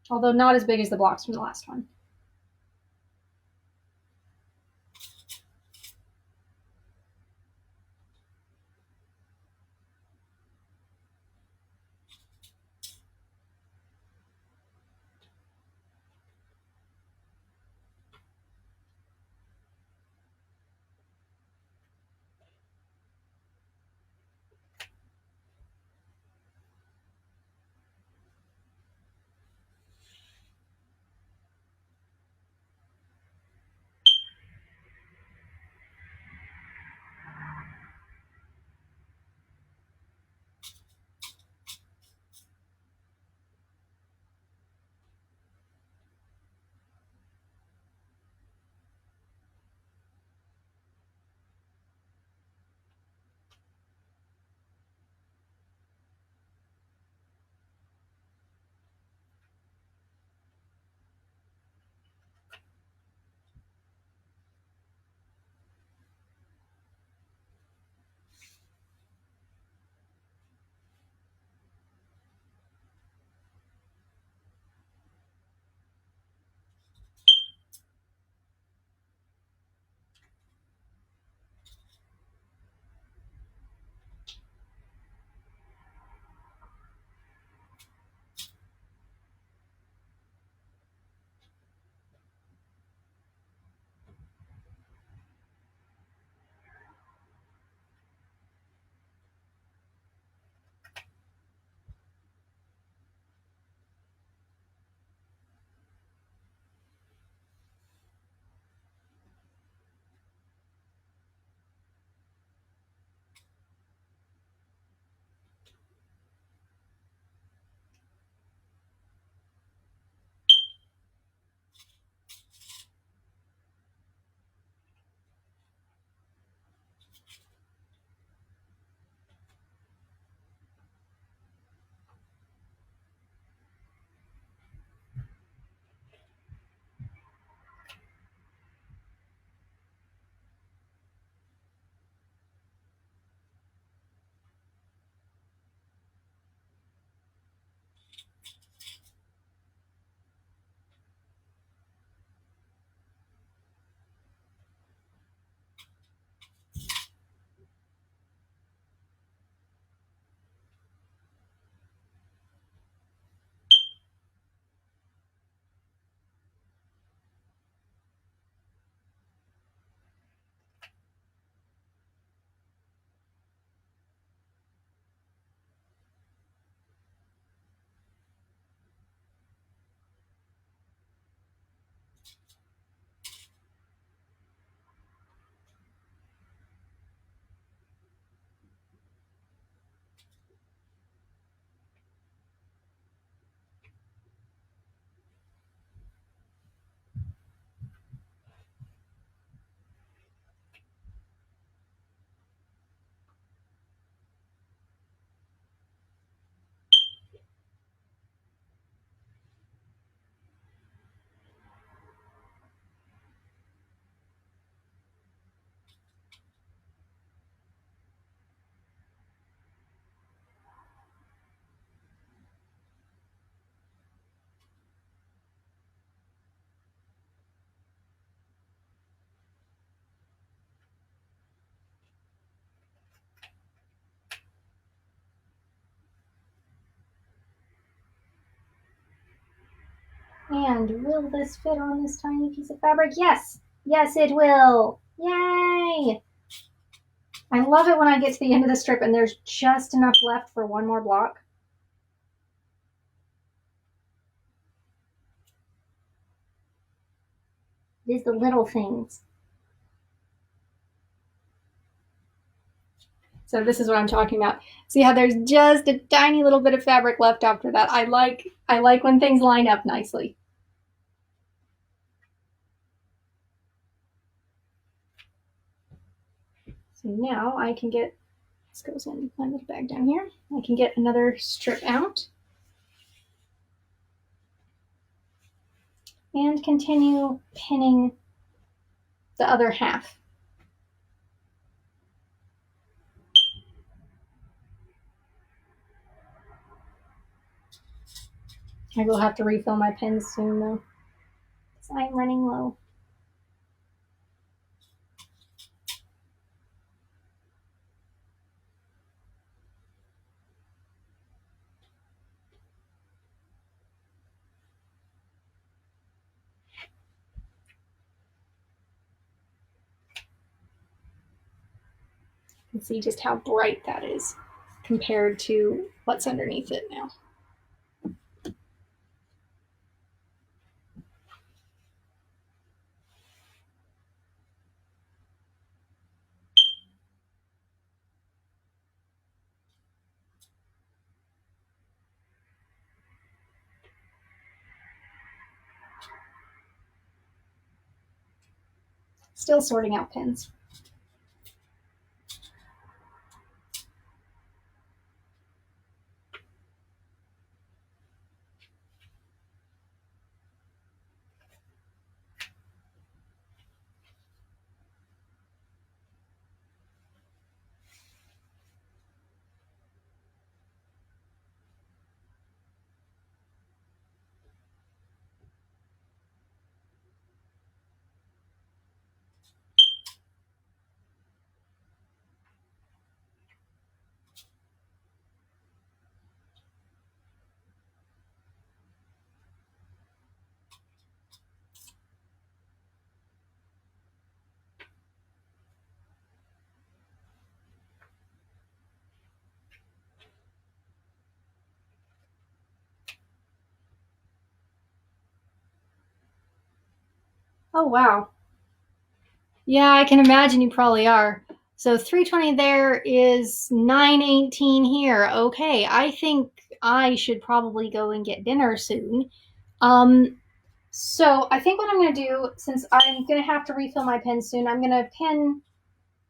Although not as big as the blocks from the last one. And will this fit on this tiny piece of fabric? Yes! Yes, it will! Yay! I love it when I get to the end of the strip and there's just enough left for one more block. It is the little things. So this is what I'm talking about. See how there's just a tiny little bit of fabric left after that. I like when things line up nicely. So now I can get, this goes in my little bag down here. I can get another strip out and continue pinning the other half. I will have to refill my pins soon though, because I'm running low. You can see just how bright that is compared to what's underneath it now. Still sorting out pins. Oh, wow. Yeah, I can imagine you probably are. So 320 there is 918 here. Okay, I think I should probably go and get dinner soon. So I think what I'm going to do, since I'm going to have to refill my pins soon, I'm going to pin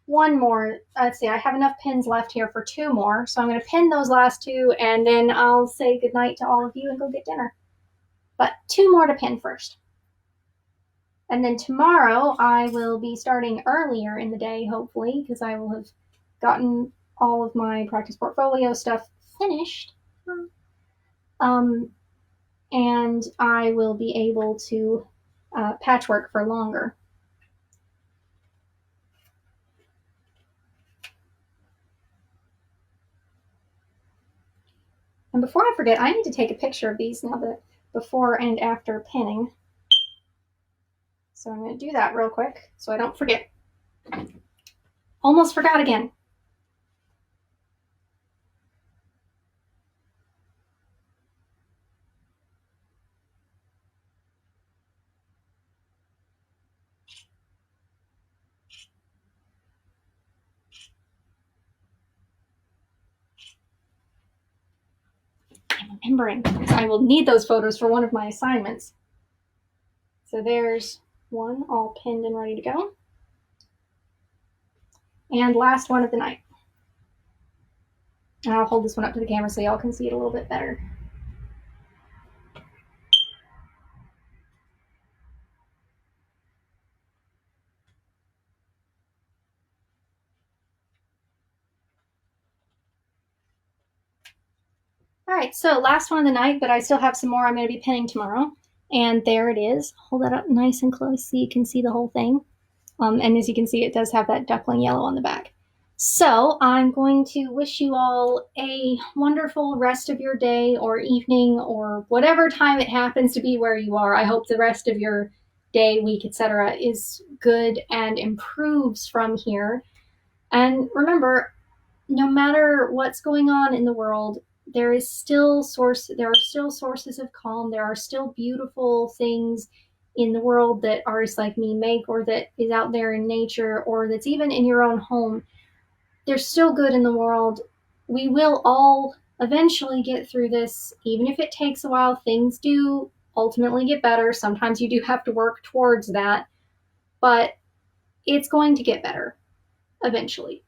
one more. Let's see, I have enough pins left here for 2 more. So I'm going to pin those last 2, and then I'll say goodnight to all of you and go get dinner. But 2 more to pin first. And then tomorrow I will be starting earlier in the day, hopefully, because I will have gotten all of my practice portfolio stuff finished. And I will be able to patchwork for longer. And before I forget, I need to take a picture of these now, the before and after pinning. So I'm going to do that real quick so I don't forget. Almost forgot again. I'm remembering, because I will need those photos for one of my assignments. So there's one all pinned and ready to go. And last one of the night. And I'll hold this one up to the camera so y'all can see it a little bit better. All right, so last one of the night, but I still have some more I'm going to be pinning tomorrow. And there it is. Hold that up nice and close so you can see the whole thing. And as you can see, it does have that duckling yellow on the back. So I'm going to wish you all a wonderful rest of your day or evening or whatever time it happens to be where you are. I hope the rest of your day, week, etc. is good and improves from here. And remember, no matter what's going on in the world, there are still sources of calm. There are still beautiful things in the world that artists like me make, or that is out there in nature, or that's even in your own home. There's still good in the world. We will all eventually get through this, even if it takes a while. Things do ultimately get better. Sometimes you do have to work towards that, but it's going to get better eventually.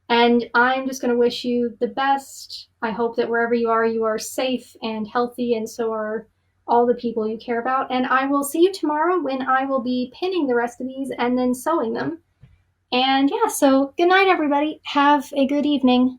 And I'm just going to wish you the best. I hope that wherever you are safe and healthy, and so are all the people you care about. And I will see you tomorrow when I will be pinning the rest of these and then sewing them. And yeah, so good night, everybody. Have a good evening.